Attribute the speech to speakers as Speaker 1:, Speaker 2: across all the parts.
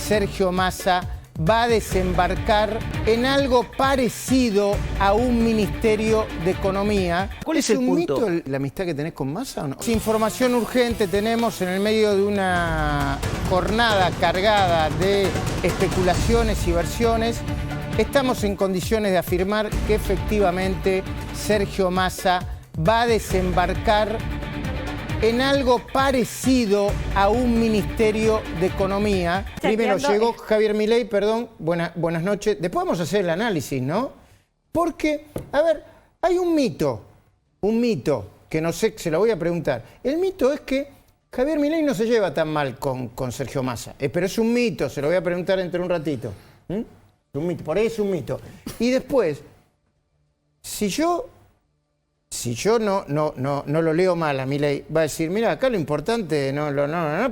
Speaker 1: Sergio Massa va a desembarcar en algo parecido a un Ministerio de Economía.
Speaker 2: ¿Cuál es el punto?
Speaker 1: ¿Es un mito la amistad que tenés con Massa o no? Información urgente tenemos en el medio de una jornada cargada de especulaciones y versiones. Estamos en condiciones de afirmar que efectivamente Sergio Massa va a desembarcar en algo parecido a un Ministerio de Economía. Primero llegó Javier Milei, perdón, buenas noches. Después vamos a hacer el análisis, ¿no? Porque, a ver, hay un mito que no sé, se lo voy a preguntar. El mito es que Javier Milei no se lleva tan mal con Sergio Massa, pero es un mito, se lo voy a preguntar dentro de un ratito. Un mito, por ahí es un mito. Y después, si yo no lo leo mal a Milei, va a decir, mira, acá lo importante no,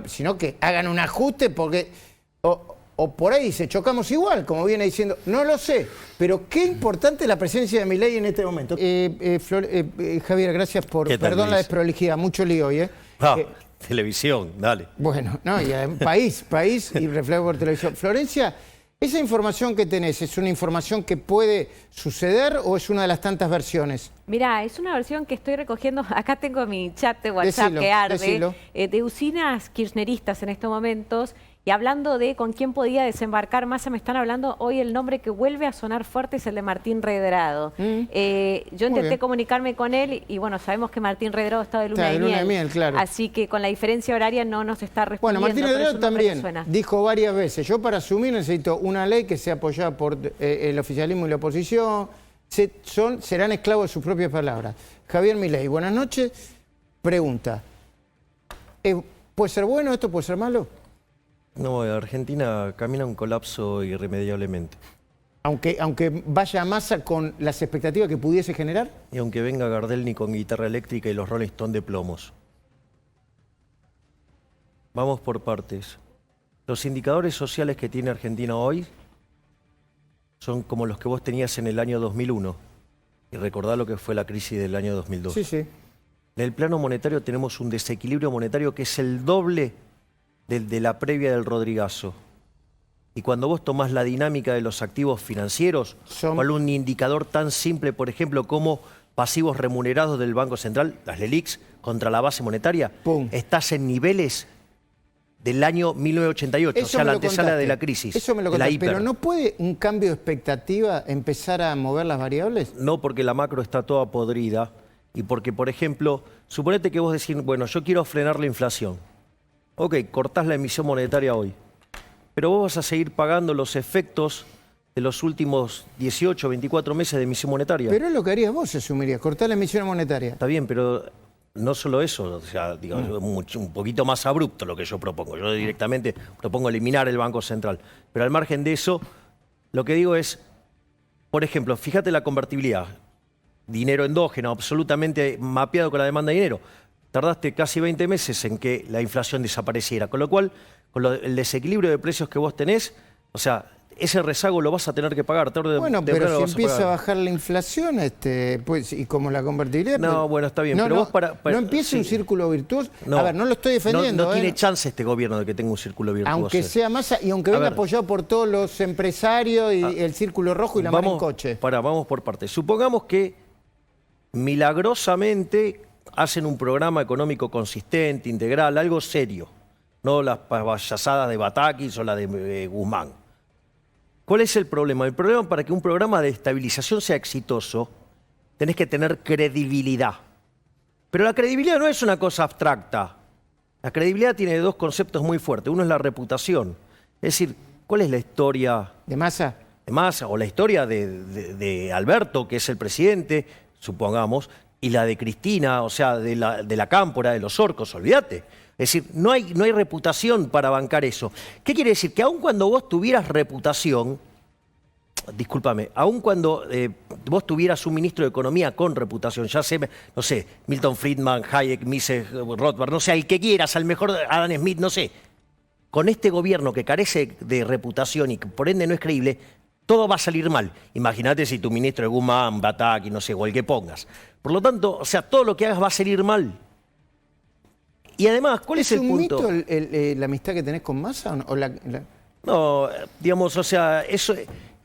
Speaker 1: sino que hagan un ajuste porque, o por ahí dice, chocamos igual, como viene diciendo, no lo sé, pero qué importante es la presencia de Milei en este momento. Javier, gracias por, perdón la desprolijidad, mucho lío hoy,
Speaker 2: Televisión, dale.
Speaker 1: Bueno, no, y país y reflejo por televisión. Florencia, ¿esa información que tenés es una información que puede suceder o es una de las tantas versiones?
Speaker 3: Mirá, es una versión que estoy recogiendo, acá tengo mi chat de WhatsApp que arde, de usinas kirchneristas en estos momentos, y hablando de con quién podía desembarcar Massa, me están hablando hoy el nombre que vuelve a sonar fuerte es el de Martín Redrado. Yo intenté comunicarme con él y bueno, sabemos que Martín Redrado está de luna de miel,
Speaker 1: claro.
Speaker 3: Así que con la diferencia horaria no nos está respondiendo.
Speaker 1: Bueno, Martín Redrado también dijo varias veces, yo para asumir necesito una ley que sea apoyada por el oficialismo y la oposición, serán esclavos de sus propias palabras. Javier Milei, buenas noches. Pregunta, ¿puede ser bueno esto, puede ser malo?
Speaker 2: No, Argentina camina un colapso irremediablemente.
Speaker 1: Aunque vaya a Massa con las expectativas que pudiese generar.
Speaker 2: Y aunque venga Gardelny con guitarra eléctrica y los Rolling Stones de plomos. Vamos por partes. Los indicadores sociales que tiene Argentina hoy son como los que vos tenías en el año 2001. Y recordá lo que fue la crisis del año 2002.
Speaker 1: Sí, sí.
Speaker 2: En el plano monetario tenemos un desequilibrio monetario que es el doble de la previa del Rodrigazo. Y cuando vos tomás la dinámica de los activos financieros, ¿cuál un indicador tan simple, por ejemplo, como pasivos remunerados del Banco Central, las LELIQs, contra la base monetaria, estás en niveles del año 1988,
Speaker 1: eso
Speaker 2: o sea, la antesala de la crisis.
Speaker 1: Eso me lo contaste, pero ¿no puede un cambio de expectativa empezar a mover las variables?
Speaker 2: No, porque la macro está toda podrida y porque, por ejemplo, suponete que vos decís, bueno, yo quiero frenar la inflación. Ok, cortás la emisión monetaria hoy, pero vos vas a seguir pagando los efectos de los últimos 18, 24 meses de emisión monetaria.
Speaker 1: Pero es lo que harías vos, asumirías, cortar la emisión monetaria.
Speaker 2: Está bien, pero no solo eso, o sea, digo, un poquito más abrupto lo que yo propongo. Yo directamente propongo eliminar el Banco Central. Pero al margen de eso, lo que digo es, por ejemplo, fíjate la convertibilidad. Dinero endógeno, absolutamente mapeado con la demanda de dinero. Tardaste casi 20 meses en que la inflación desapareciera, con lo cual, con el desequilibrio de precios que vos tenés, o sea, ese rezago lo vas a tener que pagar.
Speaker 1: Bueno, pero si empieza a bajar la inflación, pues, y como la convertibilidad...
Speaker 2: No, bueno, está bien, pero vos
Speaker 1: no empieza un círculo virtuoso. A ver, no lo estoy defendiendo.
Speaker 2: No tiene chance este gobierno de que tenga un círculo virtuoso.
Speaker 1: Aunque sea Massa y aunque venga apoyado por todos los empresarios y el círculo rojo y la mano en coche.
Speaker 2: Vamos por partes. Supongamos que milagrosamente hacen un programa económico consistente, integral, algo serio. No las payasadas de Batakis o la de Guzmán. ¿Cuál es el problema? El problema para que un programa de estabilización sea exitoso, tenés que tener credibilidad. Pero la credibilidad no es una cosa abstracta. La credibilidad tiene dos conceptos muy fuertes. Uno es la reputación. Es decir, ¿cuál es la historia
Speaker 1: de Massa?
Speaker 2: De Massa, o la historia de Alberto, que es el presidente, supongamos, y la de Cristina, o sea, de la Cámpora, de los Orcos, olvídate. Es decir, no hay reputación para bancar eso. ¿Qué quiere decir? Que aun cuando vos tuvieras reputación, discúlpame, aun cuando vos tuvieras un ministro de Economía con reputación, ya sé, no sé, Milton Friedman, Hayek, Mises, Rothbard, no sé, el que quieras, al mejor Adam Smith, no sé, con este gobierno que carece de reputación y que por ende no es creíble, todo va a salir mal. Imagínate si tu ministro es Guzmán, Bataki, no sé, o el que pongas. Por lo tanto, o sea, todo lo que hagas va a salir mal. Y además, ¿cuál es el punto?
Speaker 1: ¿Es un mito la amistad que tenés con Massa?
Speaker 2: No, digamos, o sea, eso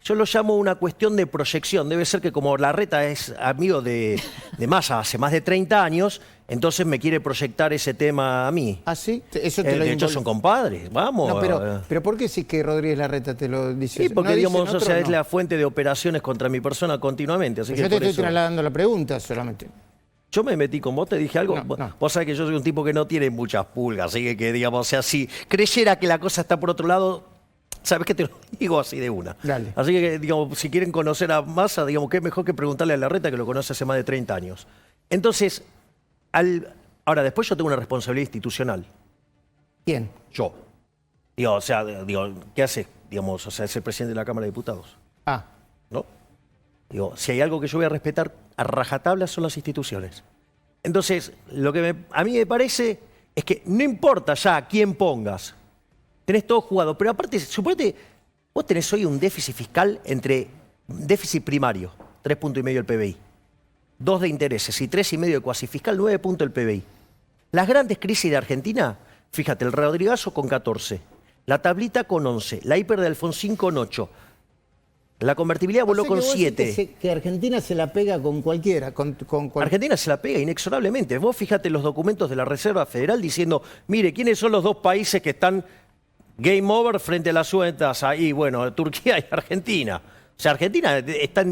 Speaker 2: yo lo llamo una cuestión de proyección. Debe ser que como Larreta es amigo de Massa hace más de 30 años, entonces me quiere proyectar ese tema a mí.
Speaker 1: ¿Ah, sí? Eso te lo
Speaker 2: de hecho, son compadres, vamos.
Speaker 1: No, pero ¿por qué sí que Rodríguez Larreta te lo dice?
Speaker 2: Sí, porque,
Speaker 1: ¿No
Speaker 2: digamos, o sea, es la fuente de operaciones contra mi persona continuamente. Así que
Speaker 1: yo te estoy trasladando la pregunta solamente.
Speaker 2: Yo me metí con vos, te dije algo.
Speaker 1: No.
Speaker 2: Vos sabés que yo soy un tipo que no tiene muchas pulgas, así que digamos, o sea, si creyera que la cosa está por otro lado, sabes que te lo digo así de una.
Speaker 1: Dale.
Speaker 2: Así que, digamos, si quieren conocer a Massa, digamos, qué mejor que preguntarle a Larreta, que lo conoce hace más de 30 años. Entonces, ahora, después yo tengo una responsabilidad institucional.
Speaker 1: ¿Quién?
Speaker 2: Yo. Digo, o sea, ¿qué hace? Digamos, o sea, es el presidente de la Cámara de Diputados.
Speaker 1: Ah.
Speaker 2: ¿No? Digo, si hay algo que yo voy a respetar a rajatabla son las instituciones. Entonces, lo que a mí me parece es que no importa ya a quién pongas, tenés todo jugado, pero aparte, suponete, vos tenés hoy un déficit fiscal entre déficit primario, 3,5 puntos del PBI, 2 de intereses y 3,5 de cuasi fiscal, 9 puntos del PBI. Las grandes crisis de Argentina, fíjate, el Rodrigazo con 14, la tablita con 11, la hiper de Alfonsín con 8, la convertibilidad voló con 7.
Speaker 1: Que Argentina se la pega con cualquiera.
Speaker 2: Argentina se la pega inexorablemente. Vos fíjate los documentos de la Reserva Federal diciendo, mire, ¿quiénes son los dos países que están game over frente a las sueltas? Ahí, bueno, Turquía y Argentina. O sea, Argentina está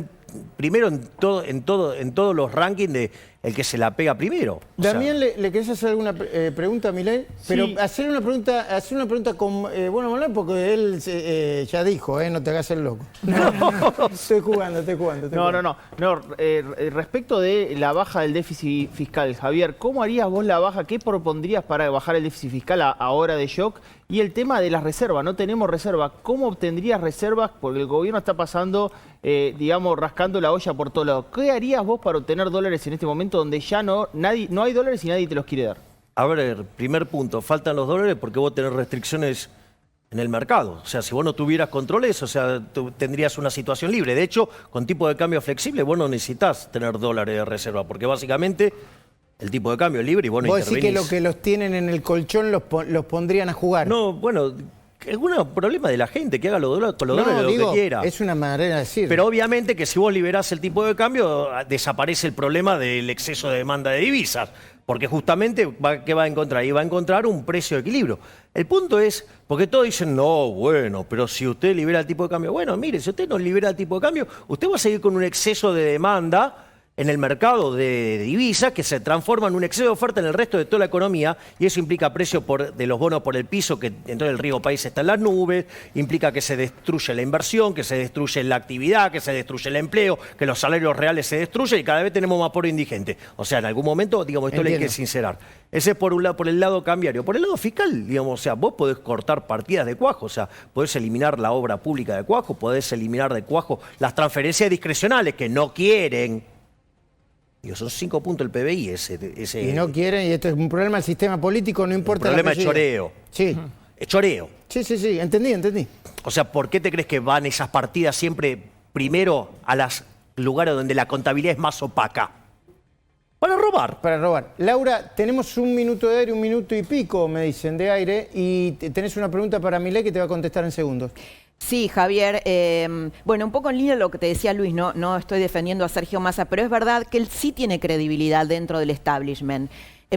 Speaker 2: primero en todos los rankings de el que se la pega primero.
Speaker 1: Damián, ¿le querés hacer alguna pregunta a Milei? Pero sí. hacer una pregunta con bueno Manuel, porque él ya dijo, no te hagas el loco. No. Estoy jugando.
Speaker 4: No. Respecto de la baja del déficit fiscal, Javier, ¿cómo harías vos la baja? ¿Qué propondrías para bajar el déficit fiscal a hora de shock? Y el tema de las reservas, no tenemos reservas. ¿Cómo obtendrías reservas? Porque el gobierno está pasando, digamos, rascando la olla por todos lados. ¿Qué harías vos para obtener dólares en este momento donde ya no hay dólares y nadie te los quiere dar?
Speaker 2: A ver, primer punto, faltan los dólares porque vos tenés restricciones en el mercado. O sea, si vos no tuvieras controles, o sea, tú tendrías una situación libre. De hecho, con tipo de cambio flexible, vos no necesitas tener dólares de reserva, porque básicamente el tipo de cambio es libre y vos no intervenís.
Speaker 1: ¿Vos decís que lo que los tienen en el colchón los pondrían a jugar?
Speaker 2: No, bueno, es un problema de la gente, que haga con los dólares lo que quiera.
Speaker 1: Es una manera de decir.
Speaker 2: Pero obviamente que si vos liberás el tipo de cambio, desaparece el problema del exceso de demanda de divisas. Porque justamente, ¿qué va a encontrar? Y va a encontrar un precio de equilibrio. El punto es, porque todos dicen, no, bueno, pero si usted libera el tipo de cambio. Bueno, mire, si usted no libera el tipo de cambio, usted va a seguir con un exceso de demanda en el mercado de divisas que se transforma en un exceso de oferta en el resto de toda la economía, y eso implica precio de los bonos por el piso, que entonces el riesgo país está en las nubes, implica que se destruye la inversión, que se destruye la actividad, que se destruye el empleo, que los salarios reales se destruyen y cada vez tenemos más pobre indigente. O sea, en algún momento, digamos, esto le hay que sincerar. Ese es por el lado cambiario. Por el lado fiscal, digamos, o sea, vos podés cortar partidas de Cuajo, o sea, podés eliminar la obra pública de Cuajo, podés eliminar de Cuajo las transferencias discrecionales que no quieren. Son 5 puntos el PBI ese.
Speaker 1: Y no quieren, y esto es un problema del sistema político, no importa.
Speaker 2: El problema es choreo.
Speaker 1: Sí.
Speaker 2: Es choreo.
Speaker 1: Sí, entendí.
Speaker 2: O sea, ¿por qué te crees que van esas partidas siempre primero a los lugares donde la contabilidad es más opaca? Para robar.
Speaker 1: Para robar. Laura, tenemos 1 minuto de aire, 1 minuto y pico, me dicen, de aire, y tenés una pregunta para Milei que te va a contestar en segundos.
Speaker 5: Sí, Javier. Bueno, un poco en línea de lo que te decía Luis, no estoy defendiendo a Sergio Massa, pero es verdad que él sí tiene credibilidad dentro del establishment.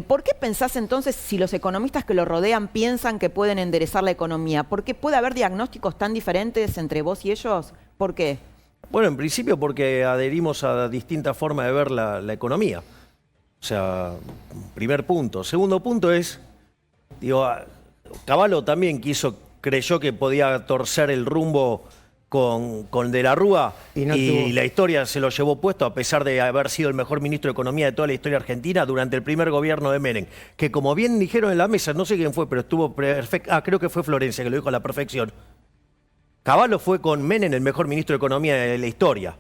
Speaker 5: ¿Por qué pensás entonces, si los economistas que lo rodean piensan que pueden enderezar la economía? ¿Por qué puede haber diagnósticos tan diferentes entre vos y ellos? ¿Por qué?
Speaker 2: Bueno, en principio porque adherimos a distintas formas de ver la economía. O sea, primer punto. Segundo punto es, Cavallo también creyó que podía torcer el rumbo con De la Rúa y la historia se lo llevó puesto a pesar de haber sido el mejor ministro de Economía de toda la historia argentina durante el primer gobierno de Menem. Que como bien dijeron en la mesa, no sé quién fue, pero estuvo perfecto. Creo que fue Florencia que lo dijo a la perfección. Cavallo fue con Menem el mejor ministro de Economía de la historia.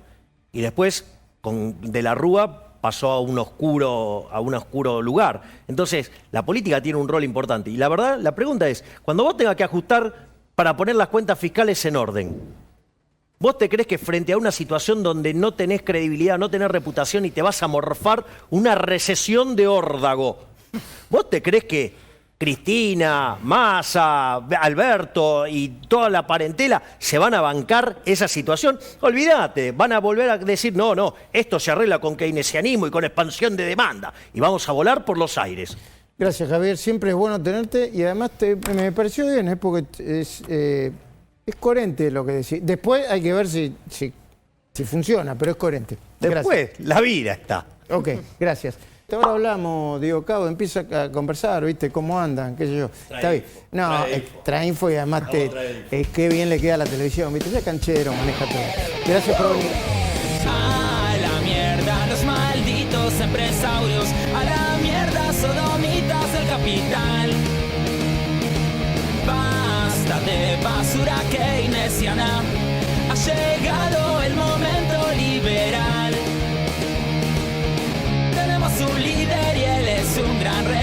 Speaker 2: Y después, con De la Rúa, pasó a un oscuro lugar. Entonces, la política tiene un rol importante. Y la verdad, la pregunta es, cuando vos tengas que ajustar para poner las cuentas fiscales en orden, ¿vos te crees que frente a una situación donde no tenés credibilidad, no tenés reputación y te vas a morfar una recesión de órdago, vos te crees que Cristina, Massa, Alberto y toda la parentela se van a bancar esa situación. Olvídate, van a volver a decir, no, esto se arregla con keynesianismo y con expansión de demanda y vamos a volar por los aires.
Speaker 1: Gracias, Javier. Siempre es bueno tenerte y además me pareció bien, porque es coherente lo que decís. Después hay que ver si funciona, pero es coherente.
Speaker 2: Después, la vida está.
Speaker 1: Ok, gracias. Ahora hablamos, Diego Cabo, empieza a conversar, ¿viste? ¿Cómo andan? ¿Qué sé yo? Está bien. No, Trainfo y además qué bien le queda a la televisión, ¿viste? Ya canchero, maneja todo. Gracias por venir.
Speaker 6: A la mierda los malditos empresarios, a la mierda sodomitas del capital. Basta de basura keynesiana, ha llegado el momento liberal. Tenemos un líder y él es un gran referente.